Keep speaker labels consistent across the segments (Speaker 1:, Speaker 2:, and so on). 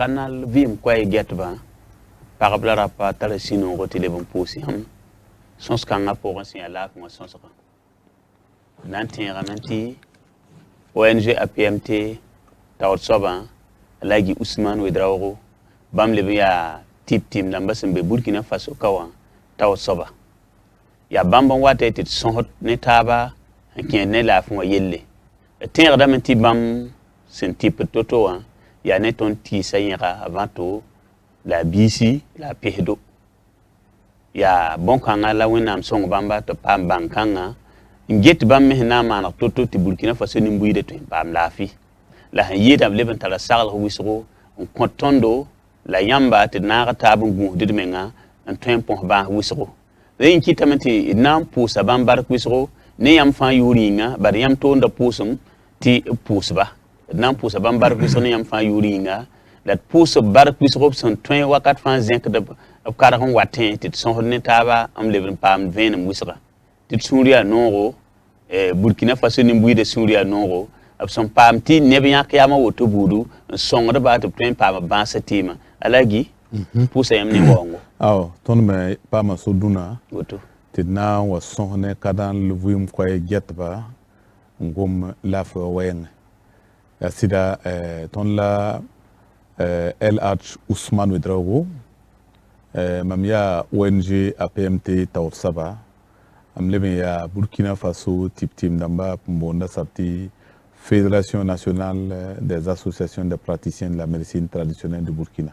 Speaker 1: canal vim quoi get ba par rapport à pas tala sinon rotile bon pousi ham sons kanga pour un signal là pour sons ka nanti ramanti ONG APMT tawt soba lagi Ousmane Ouedraogo bam le ya tip team l'ambassade be Burkina Faso kawa tawt soba ya bamba wate tit son ne taba ki ne la fon yelle tin ramanti bam c'est type toto hein ya ne ton ti sayira avant tout la bisi la pehdo ya bon kanga la wenam song bamba to pam bankanga nget bam mehna mana toto ti Burkina Faso ni mbuide to pam lafi la yeda leben tala sagal wisro on kontondo la yamba te nara tabu ngu de menga en tempo ba wisro ren kitamenti nam pusa bambar wisro ne yam fa yuringa bar yam to nda pusum ti pusba nam pusa bambar wisro ne yam fa yuringa la pusa bar wisro son twen wakat fa zinc de karan watin ti son ne taba am leben pam venum wisra ti suria noro Burkina Faso ni mbuide suria noro son pam ti nebiya kiyama woto budu songre ba to twen pam ba satima alagi pusa yam ni wongo
Speaker 2: aw ton me pam so duna
Speaker 1: woto
Speaker 2: ti na wa sonne kadan luvum koy getba ngum la fo wen sida ton la LH Ousmane Ouedraogo mamia ONG APMT tawf saba am lebe ya Burkina Faso tip team damba mbonda sabti Fédération nationale des associations de praticiens de la médecine traditionnelle du Burkina.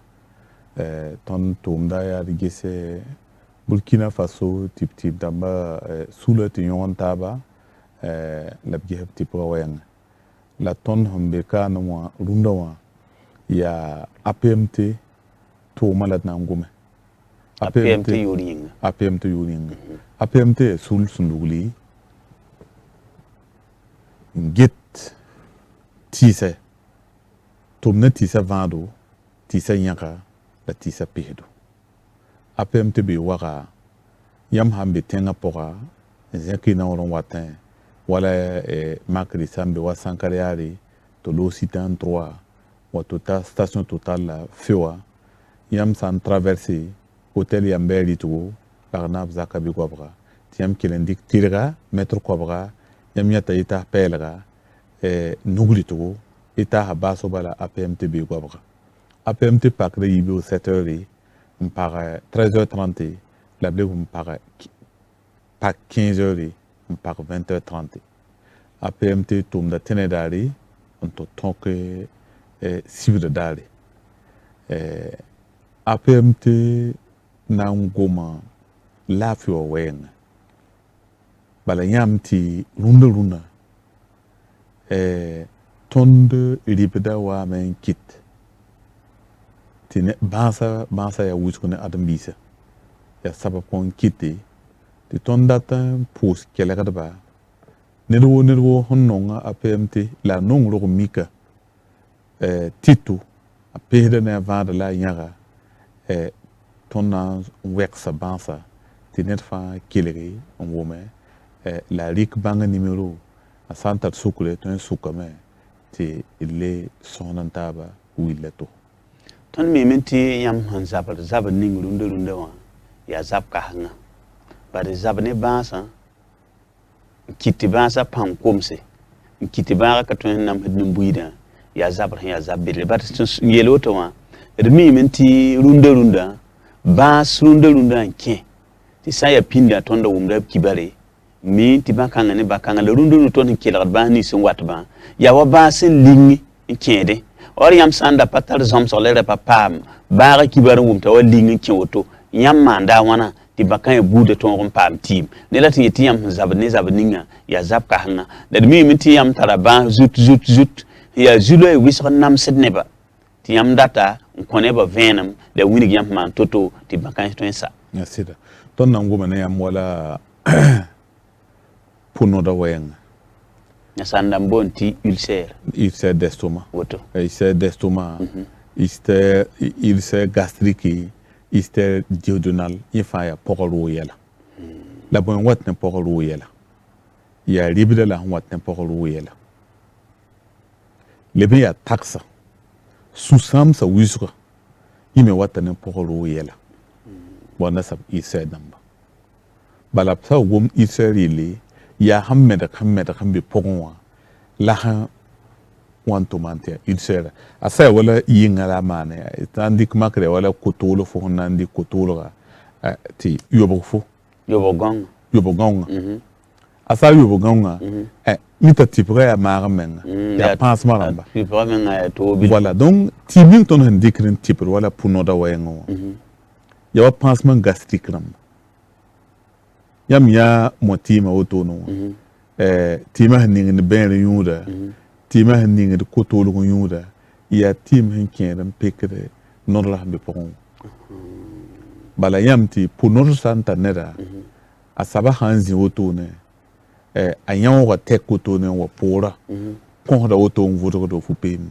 Speaker 2: Ton tomda ya rigese Burkina Faso tip damba sous le tignon taba la bgeheb tip wayan. La ton hombeka no runda wa ya APMT to malat na ngume.
Speaker 1: APMT yuringa.
Speaker 2: APMT yuringa. APMT sul sundugli get tise tomne tise vando tise yaka la tise pehdo APMT be waka yam hambe tenga pora zeki na woron watin wala makri sambe wa sankariari to lo sitan 3 wa tota station totale la fewa yam san traverser hôtel yambeli to arnab zakabi kwabra tiam kilendik tirga metro kwabra yam yata ita pelga nugli to ita habaso bala APMT be kwabra APMT pakre yibo 7h on part 13h30 la blé on part pas 15h on part 20h30 APMT tomda tenedari on to tonke sivre dali APMT na ngoma lafi wa wen bala yamti runda tonde ilipeda wa men kit tine bansa ya wuskone adambisa ya sabab kon kiti ti tondata pos kelekada ba nerwo honnonga APMT la nongro mika titu apehda na vada la nyaga tonna weksa bansa ti net fa kelere on wome la rik banga numéro a santat sukule ton sukame ti ile sonantaba wileto
Speaker 1: ton mi minti yam han zabal ning runda wa ya zab ka hanga bare zab ne bansa kiti bansa pam komse kiti ba ka ton nam hedin buida ya zab bele bare yelo to wa mi minti runda bas runda nke ti saya pinda tonda wumda kibare mi ti bakanga ne bakanga le runda to ne kila ba ni sun watba ya wa basin lingi nkede or yam sanda patal zom solere papam bara kibare wumta wa lingi nke woto yam manda wana ti bakanga bude ton pam tim ne lati yeti yam zabninga ya zabka hanga da mi minti yam taraba zut ya zulo e wisra nam sedneba ti yam data nkone ba venam da winig yam man toto ti bakanga to ensa
Speaker 2: ya sida ton nango mane yam wala puno da wayenga
Speaker 1: ya sanda mbonti ulcère
Speaker 2: d'estomac
Speaker 1: woto
Speaker 2: ulcère d'estomac ulcère gastrique ulcère duodénal ifa ya pokoro yela la bon wat ne pokoro yela ya ribida la wat ne pokoro yela lebe ya taxa susam sa wisra ime wata ne pokoro yela wanda sab isa damba bala sa gom isa rile ya hammeda hambe pogonwa la ha wanto mante isa asa wala yingala mane tandi makre wala kutulu fo nandi kutulu ti yobo fo yobo gonga asa yobo gonga mita tipre ya maramenga ya pense maramba voilà donc ti min ton handikrin tipre wala punoda wayengo ya wa pansement gastrique ram yam ya motima otono tima haninga ne ben yuda tima haninga de kotolo yuda ya tim hin kenam pekre nor la hambe pon bala yam ti punor santa nera asaba hanzi otone ayan wa tek otone wa pora kon da oton vudo do fu pem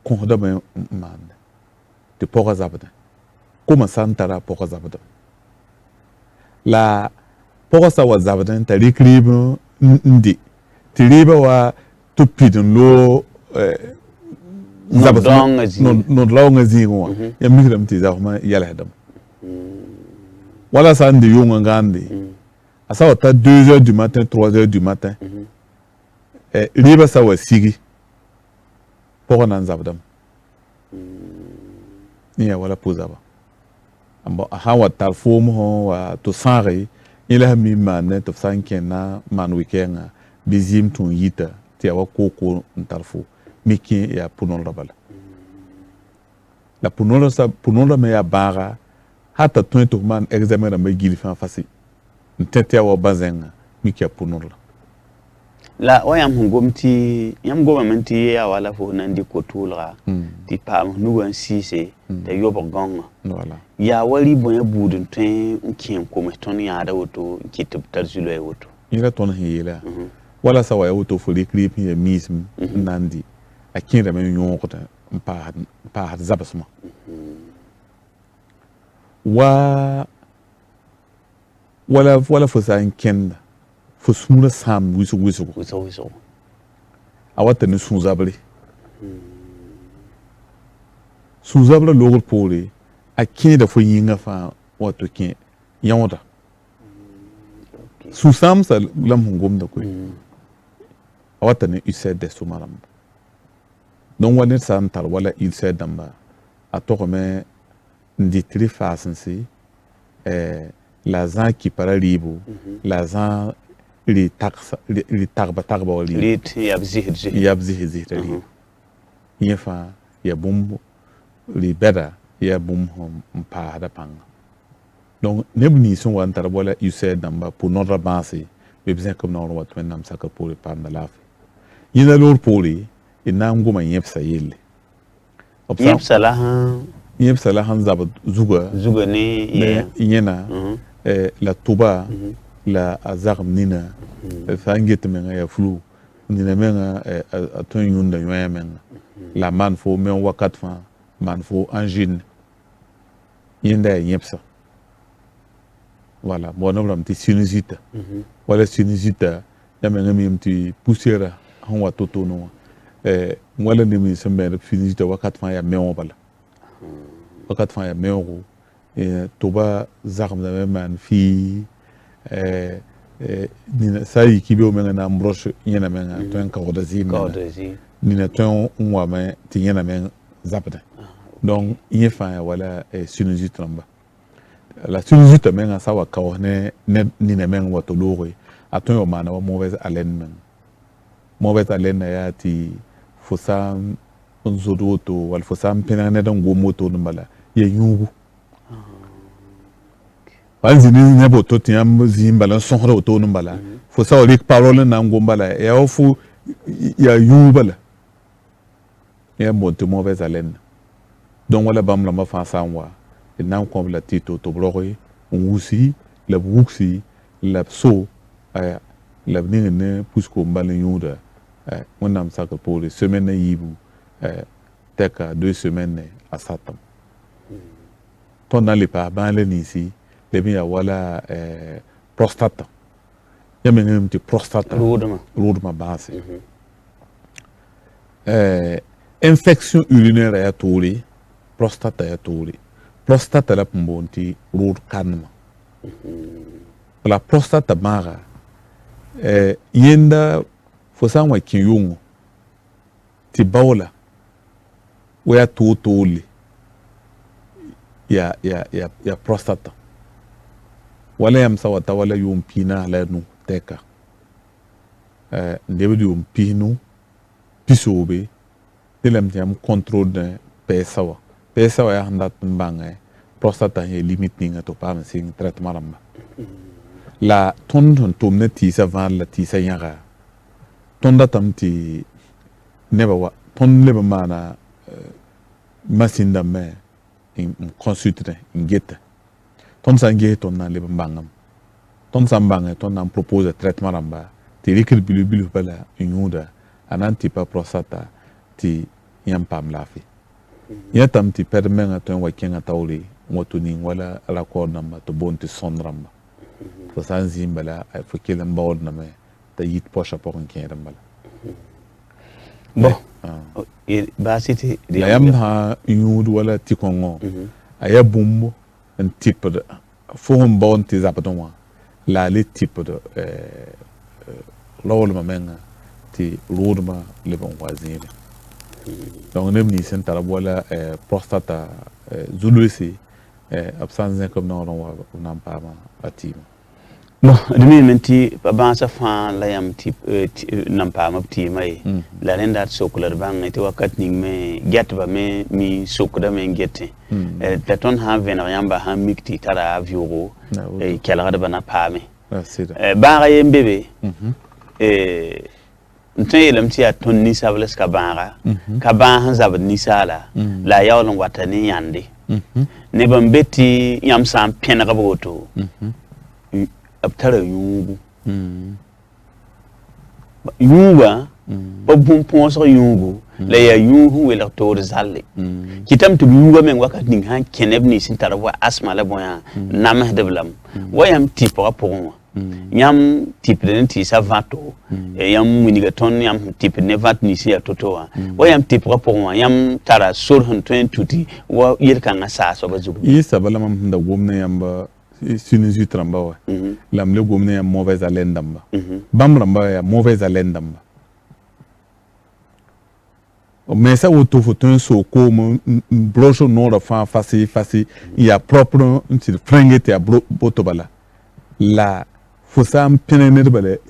Speaker 2: kon da man de pora zabada kuma santara pora zabada la pora sa wa zabada ta rikribo ndi tiriba wa tupidin lo zabada no longa zingo ya migram ti zama yala dam wala san de yonga ngandi asa wata 2h du matin 3h du matin riba sa wa sigi pora nan zabadam niya wala pozaba amba hawa talfom ho wa to sanre ila mi man to sankena man weekend bizim tun yita ti awa koko ntalfo miki ya punon rabala la punon me ya bara hata tun to man examen da me gilifan fasi ntete awa bazenga miki ya punon
Speaker 1: la wayam hungomti yam governmenti ya wala fo nandi kotulra ti pam nuwan sise da yobo gonga
Speaker 2: voilà
Speaker 1: ya wali bonya budun tin nkiem ko meton ya da woto kitib tarjulo e woto
Speaker 2: ira ton hila wala sawa ya woto fo reclip ya mism nandi akinda men yonqota pa zabasma wala fo sa kenda fo sumula sam wiso awata ne sunzabri sunzabra logor pole akin da fo yinga fa wato kin yawda su sam sa lam hungum da koy awata ne isa de sumaram don wani sam tar wala isa damba atoko me nditri fasensi la zan qui para ribo la zan li tagba wali yabzi zihri yefa ya bumbu li beda ya bum hom pa da pang donc nebni son wan tar wala you said namba pour notre base be bien comme non wat men nam saka pour pa na laf yina lor poli ina ngoma yepsa yelle yepsa la han zaba zuga
Speaker 1: ne
Speaker 2: yena la tuba la azarm nina fanget menga ya flu nina menga aton yunda yoya menga la man fo men wakat fa man fo angine yenda yepsa voilà bon nom ti sinusite wala sinusite ya menga mi ti poussière han wa toto no wala ni mi sembe sinusite wakat fa ya men bala wakat fa ya men tuba zarm da man fi nina sai kibo menga na mbroche yena menga to en kawoda zima nina to unwa me ti yena men zapata donc yefa wala sinusite namba la sinusite menga sawa kawne nina men wato lori aton yo mana wa mauvaise haleine ya ti fosam onzodoto wal fosam penane dan go moto nambala ye yugu wanzini ne boto tiam zimbala sonhro otono mbala fo sa olik parole na ngombala ya ofu ya yubala ya monte mauvaise haleine donc wala bam la ma fa sanwa ina ko la tito to bloqué wusi la wuksi la so la vini ne pusko mbala yuda wonam saka pour les semaines yibu teka 2 semaines à satam ton dans les pas ban le ici ya wala prostate ya menga ti prostate rodma base infection urinaire ya toli prostata ya turi prostata la pumbonti root kanma la prostata maga yenda fosan wa kiyungu ti bawla waya tutuli ya prostata wala yam sawata wala yum pina la nu teka ndebe yum pinu pisobe dilem yam control de pesawa ya handat mbanga prostata ye limit ninga to pa sing traitement ramba la ton tomne ti sa van la ti sa yaga ton datam ti neba wa ton leba mana machine da me in consulter in geta ton sangue ton na leba mbangam ton sambanga ton na propose traitement ramba ti rikir bilu bala inyuda ananti pa prostata ti yam pam lafi yatam ti permenga ton wa kenga tawli moto ni wala ala ko namba to bonti sonramba fo san zimbala ay fo kelam bawol na me ta yit pocha pour en kenga bala
Speaker 1: bon ba city
Speaker 2: la yam ha yuud wala ti kongo aya bumbo un type de fo on bonti zapaton la le type de lawol ma menga ti roadma le bon wazine donc nem ni sen tara wala prostata zulwesi absence comme non on n'en pas atima
Speaker 1: bon demi menti ba sa fa la yam type n'en pas ma petit mai la renda sokular bang ite wakat ning me get ba me mi sokda me gette ta ton ha vener yamba ha mikti tara avioro kala da bana pame ba ga yembebe nte lam ti aton ni sables ka banga ka ban han zabad ni sala la yawlon watani yande ne ban beti yam sam pena ka boto abtara yugu yuga babun ponso yugu la ya yugu wela to zalle kitam to yuga men wakat ning han keneb ni sin tarwa asma la boya namah deblam wayam tipo rapon yam type de ti savato yam munigaton yam type ne vat ni si atotoa wa yam type rapport yam tara sur hun tuti wa yir kan asa so bazubu
Speaker 2: isa bala mam da gomna yam ba sinus tramba wa lam le gomna yam mauvaise haleine damba bam ramba ya mauvaise haleine damba mais ça auto photo so comme broche no da fa fasi ya propre un fringete ya botobala la fo sam penene bale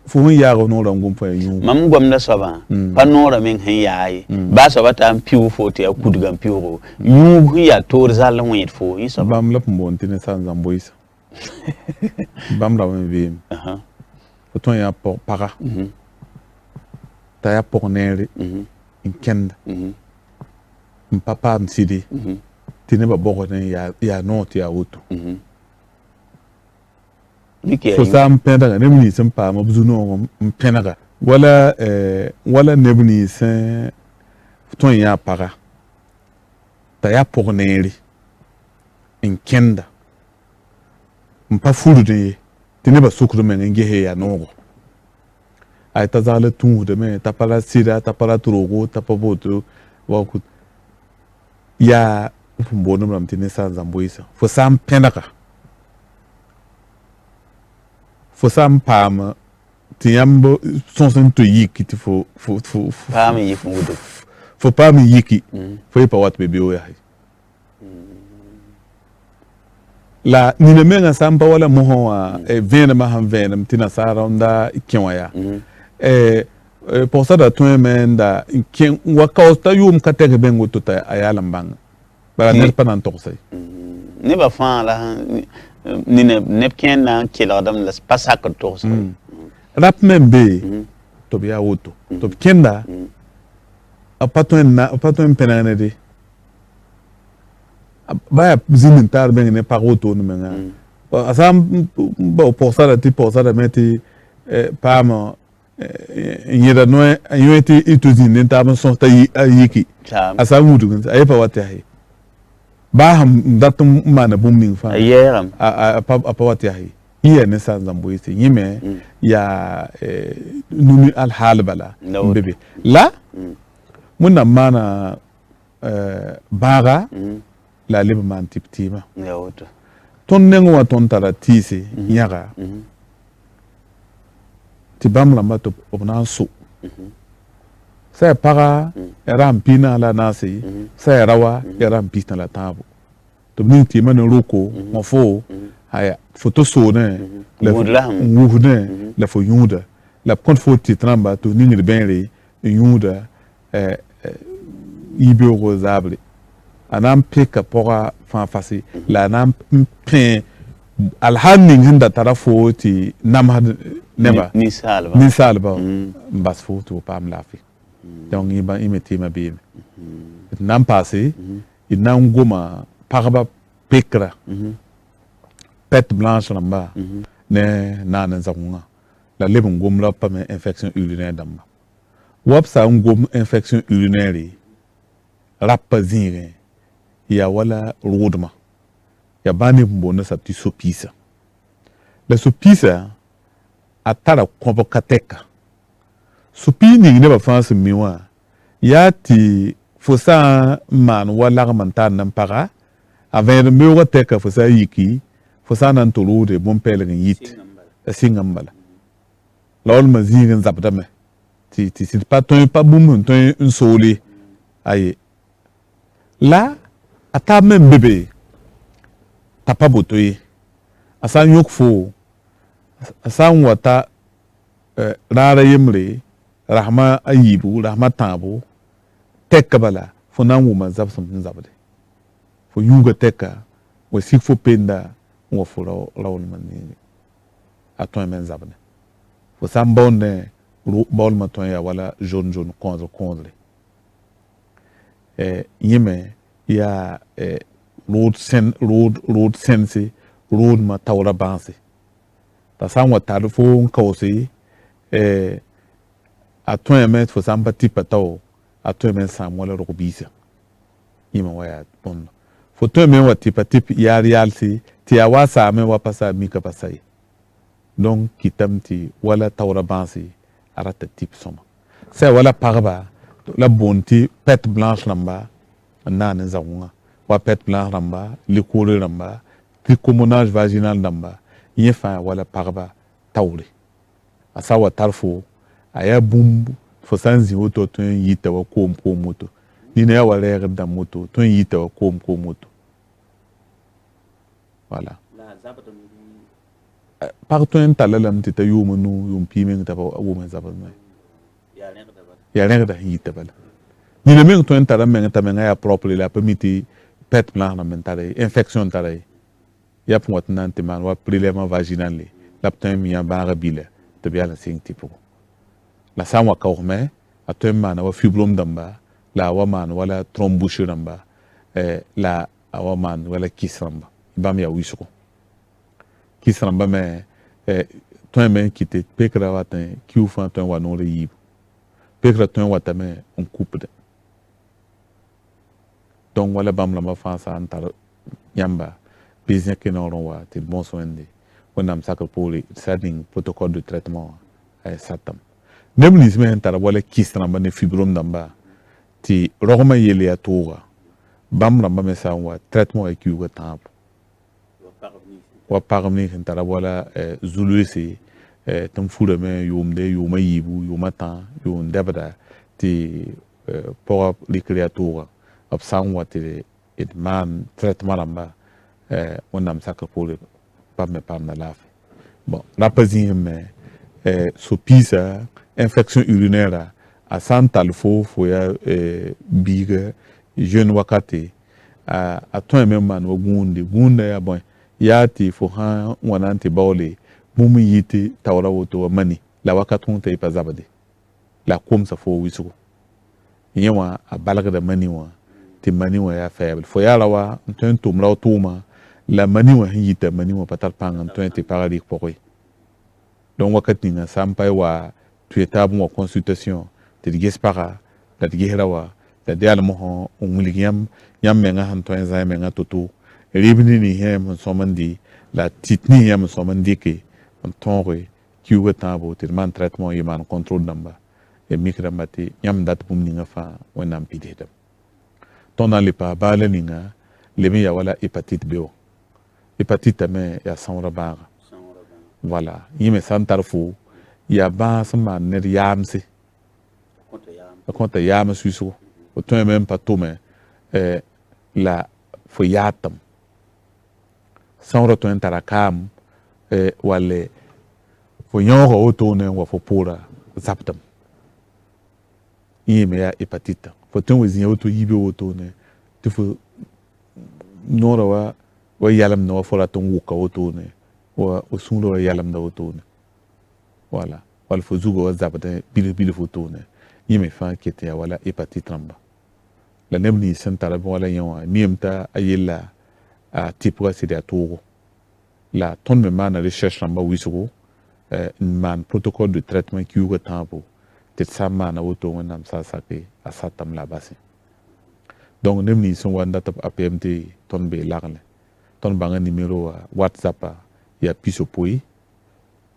Speaker 2: fo ya go no rangum fa yu
Speaker 1: mam gwamna soba pa nora men hen yayi ba soba tam piu fo te akudgam piu yu ya tor zal wet fo yi soba
Speaker 2: bam la mbon tine san zamboisa bam la men bi fo ton ya para ta ya por nere in kenda papa msidi tine ba bogo ne ya not ya utu
Speaker 1: fo
Speaker 2: sam penda ne mini sem pa mabzuno penaga wala nebni sen ton ya para ta ya porneri in kenda mpa furu de tine ba sukru men ngehe ya nogo ay ta zala tun de me ta para sida ta para trogo ta pa boto wa ku ya mbono mram tine sa zamboisa fo sam penaga fo sam pam ti yambo sonsen to yiki ti fo
Speaker 1: pam yi fu wudu
Speaker 2: fo pam yiki fo pa wat bebe o ya la ni ne menga sam pa wala mo ho vena ma han vena tina sara onda ikwa ya pour ça da to menda ken wa ka sta yum ka tege bengo to ta ayala mbanga bala ne pa nan to sai
Speaker 1: ne ba fa la ni ne ken na kila adam las pasaka to so
Speaker 2: rap membe to biya woto to kenda apaton penane de baya zimintar ben ne pa woto no menga asam bo pour ça da meti pama yeda no ayeti ituzini ntam so ta yiki asam wudu ay pa wate hay ba ham datum mana bumning fa
Speaker 1: yeram
Speaker 2: apa wate hay iya ne san zambo yisi yime ya nunu al hal bala bebe la muna mana baaga la leb maan tɩ b tɩɩmã
Speaker 1: ya woto
Speaker 2: tõnd neng wã tõnd tara tɩɩse yãga tɩ bãmb rãmbã tɩ b na n so sã ya paga ya ra n pɩɩnã la naase sã ya ra wa ya ra n pɩsnã la tãabo tɩ b ning tɩɩmã ne roko wã fo aya fo to soone la n wusne la fo yũuda la b kõt fo tɩt rãmba tɩ f ningd bẽere n yũuda yibeoogo zaabre a na n pɩka pɔga fãa fase la a na n pẽ alhal ning sẽn da tara fo tɩ namsd neba ninsaalba n bas fo tɩ f paam laafɩ donc yẽ me tɩɩmã beeme d na n paase d na n goma pagba pekra pɛt blanche rãmba ne naan n zagõngã la leb n gom la b pa me infection urinaire dãmba wa b sã n gom infection urinaire rap pa zĩigẽ ya wala roodmã ya bãa neb n boonda sab tɩ so-piisã la so-piisã a tara kõb ka tɛka so-piis ning nebã fãa sẽn mi wã yaa tɩ fo sã n maan wa lagm n tar n paga a vẽedem-beoogã tɛka fo sã n yiki fo sã n na n tɩ roode bõn-pɛɛlg n yit a sɩngã n bala la walma zĩig n zabdame tɩ sɩd pa tõe pa bũmb sẽn tõe n soole aye la a taab me n be be t'a pa boto ye a sã n yõk foo a sã n wa ta raara yembre rasmã a yiibu rasmã tãabo tɛka bala fo na n wʋma zabsem sẽn zabde fo yuuga tɛka wa sig fo penda n wa fo raoolmã ninge a tõe me n zabne fo sã n baoodẽ baoolmã tõe yaa wala jaune kõodre yẽ yaa rood sẽnse roodmã taoora bãnse t'a sã n wa tar fo n kaoose a tõeme fo sã n pa tɩ pa tao a tõeme n sãam wala rog-biisã yẽmã wa yaa bõndo fo tõeme n wa tɩpa tɩp yaar yaalse tɩ yaa wa saame wa pa saa mika pa sa ye donc kɩtame tɩ wala taoora bãnse a rata tɩp sõma sã ya wala pagba la boond tɩ pɛt blanche rãmba n naan n zagõngã wa pɛt blanche rãmba likore rãmba tricomonage vaginal rãmba yẽ fãa wala pagba taoore a sã wa tar fo a yaa bũmb fo sã n zĩ woto tõe n yita wa koom woto nina yaa wa rɛɛgd dãmb woto tõe n yita wa koom woto wala pag tõe n talla lame tɩ t'a yʋʋm nu yʋʋm pii meng t'a pa wʋm zabdmã yaa rẽgda sẽn yita bala nina meng tõe n tara meng t'a mengã yaa propre la a pa mi tɩ pɛt blanche rãmb n tara ye infection n tara ye yaa pʋ wat n na n tɩ maan wa prélèvement vaginal le la b tõe n mi yã bãaga bila tɩ b yaa la sɩng tɩ pʋgẽ la sã n wa kaoosme a tõe n maana wa fibrome dãmba la a wa maan wala thrombus rãmba la a wa maan wala kis rãmba bãmb yaa wisgo kis rãmba me tõe me n kɩte pekra watẽ kiu fãa tõe n wa noor yiibu pekra tõe n watame n kupde donc wala bãmb rãmbã fãa sã n tar yãmba besoin que noor n wa tɩ d bõos wẽnde wẽnnaam sakr poore d sa ning protocole de traitement wã a satame neb nins me sẽn tara wala kis rãmba ne fibrome dãmba tɩ rogmã yel yaa tooga bãmb rãmbã me sã n wa traitement wa kiuugã tãabo wa pagb nins sẽn tara wala zulwese tɩ n furame yʋʋmde yʋʋmã yiibu yʋʋmã tã yʋʋm dɛbda tɩ pɔga rɩkr yaa tooga b sã n wa tɩ d maan traitement rãmba wẽnnaam sakr poore bãmb me paamda laafɩ bon rapa zĩisẽ me so-piisã infection urinaire a sã n tall fo yaa biiga jeune wakate a tõe me n maan wa gũunda yaa bõe yaa tɩ fo sã n wa na n tɩ baoole bũmb n yɩ tɩ taoora woto wa mani la wakat wẽng t'a y pa zabde la a komsa fo wisgo yẽ wã a balgda mani wã tɩ mani wã yaa fɛɛble fo yaa ra wa n tõe n tʋʋm rao tʋʋma la mani wã sẽn yita mani wã pa tar pãng n tõe tɩ pagã rɩk pʋgẽ donc wakat ninga sã n pa y wa tʋ ya taab n wa consultation tɩ d ges paga la d gesra wa la d yaa mosã n wilg yãmb mengã sẽn tõe n zã mengã to-to rɩb ne nins yãmb n sõm n dɩ la tɩt nins yãmb n sõm n dɩke n tõoge kiuugã tãabo tɩ d maan traitement yɩ maan contrôle dãmba ya mik rãmba tɩ yãmb dat bũmb ninga fãa wẽnnaam pidisdame tona le pa bala ninga le mi ya wala hépatite B hépatite me ya sangra baga voilà yime santarfu ya ba sama ne yamsi konta yam suiso o to même pas to me la fo yatam sangra to entara kam wale fo nyoro o to ne wa fo pura zaptam yime ya hépatite fo to wezi o to yibe o to ne te fo nora wa yalam no fo la ton wuka o to ne wa usulo yalam da o to ne voilà wal fo zugo wa zapata bil fo to ne yime fa kete wala hépatite ramba la nemni sentara wala yawa miemta ayela a tipwa c'est à togo la ton me man recherche ramba wisugo man protocole de traitement qui ouvre tempo te sama na woto wonam sa sape asatam la basi donc nemni son wanda tap APMT ton be lagle ton banga numéro WhatsApp ya piso poi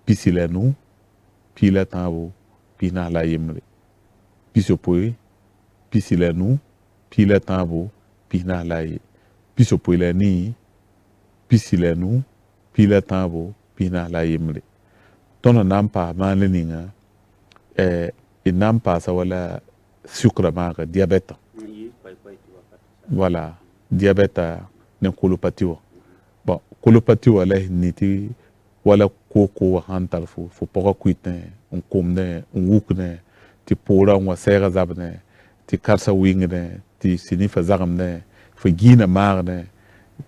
Speaker 2: pisila nu pila tambo pina la yemre piso poi pisila nu pila tambo pina la ye piso poi la ni pisila nu pila tambo pina la yemre ton nampa manleninga nampa sa wala sucre maga diabète voilà diabète ne colopathie bon colopathie wala niti wala koko hantal fo poko kuiten on komne on wukne ti pora on sera zabne ti karsa wingne ti sinifa zagamne fo gina marne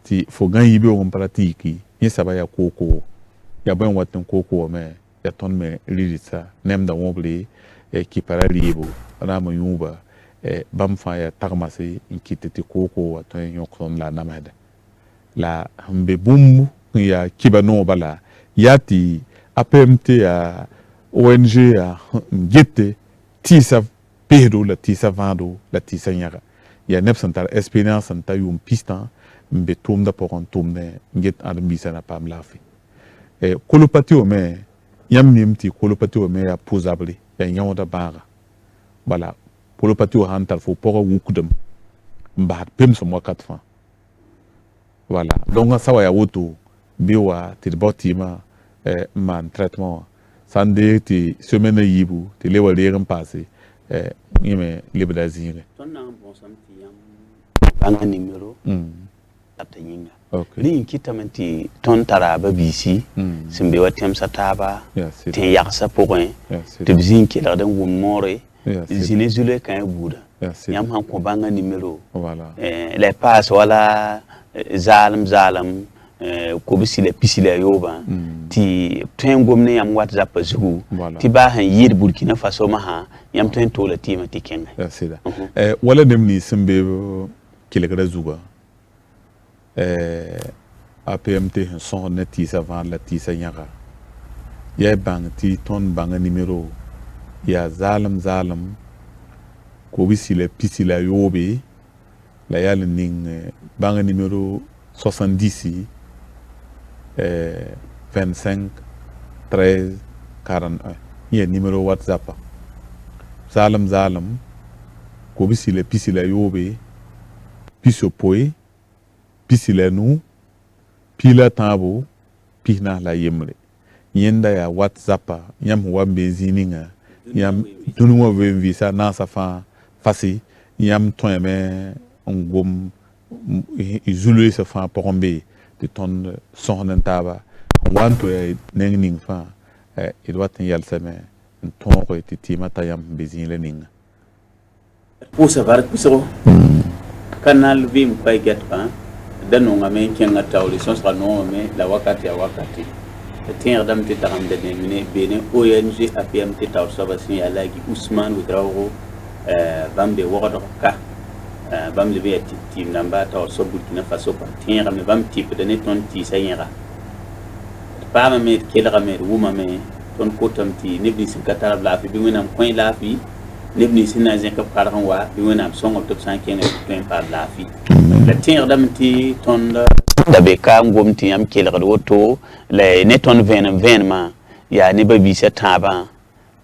Speaker 2: ti fo ganyibe on pratique ni sabaya koko ya ben watten koko me ya ton me ririsa nem da wobli ki para libo rama yuba bam fa ya tagmasi inkiteti koko wato yokon la namade la hambe bumbu ya kibano bala yati APMT ya ONG ya gete tisa pedo la tisa vando la tisa nyara ya nepsantar experience anta yum pistan mbe tumda pokon tumne get admisa na pam lafi colopathie o me yam nimti colopathie o me ya posable ya nyawda baga voilà colopathie o hantal fo poko wukudum mba pem so mo 4 fois voilà donc ça ya woto biwa ti botima man traitement sande ti semaine yibu ti lewa regen passé yime libda zire
Speaker 1: ton na bon samti yam banga numéro tapta yinga okay ni kitamenti ton taraba bisi simbe watem sataba tin yaksa point te bizin ki la dan wum more zine zule kan buda yam han ko banga numéro
Speaker 2: voilà
Speaker 1: les passe wala zalam ko bisile pisile yoba ti ten gomne yam WhatsApp zugu ti ba han yir Burkina Faso ma ha yam ten to la tima ti kenga
Speaker 2: sida wala nemni simbe kilegra zuga APMT son neti savant la tisa nyaka ya bang ti ton banga numéro ya zalam ko bisile pisile yobe la yal ning banga numéro 70 25 13 41 il numéro WhatsApp zalam ko bisile pisile yobe piso poi pisile nu pila tabo pina la yemre yenda ya WhatsApp yam wambe zininga yam tunu wa visa na safa fasi yam toyeme ngom izulu se fa porombe de ton sonentaba wanto nengning fa edwatin yalseme ton ko titima tayam bezin lening
Speaker 1: pusa var puso kanal vim pay get pa dano ngame kenga tawli sonsra no me la wakati ya wakati tiens dam ti taram de mine bene ONG APMT taw sabasi alagi Ousmane Ouedraogo bambe wodo ka bam lebe tim namba taw so Burkina Faso pa tiens me bam tip de ne ton ti sayera pa ma me kelra me wuma me ton kotam ti nebni sin katar la fi bi wenam coin la fi nebni sin na zen ka paran wa bi wenam songo top 115 coin par la fi la tiens dam ti ton da be ka ngom ti am kelra woto le ne ton ven ma ya ne ba bi se taba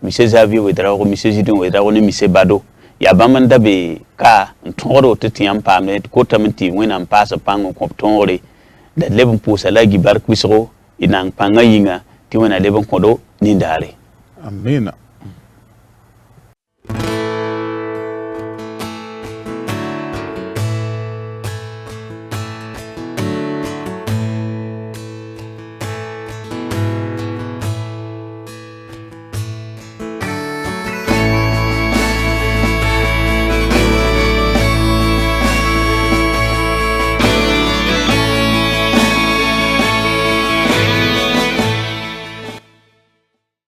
Speaker 1: monsieur Xavier Ouedraogo monsieur Zidon Ouedraogo ne monsieur Bado ya bãmb n da be ka n tõgd tɩ tɩ yãmb paamne tɩ kotame tɩ wẽnnaam paasa pãng n kõb tõogre la d leb n pʋʋsa la gibar kʋɩsgo y nang pãngã yĩnga tɩ wẽna leb n kõdo nindaare
Speaker 2: amina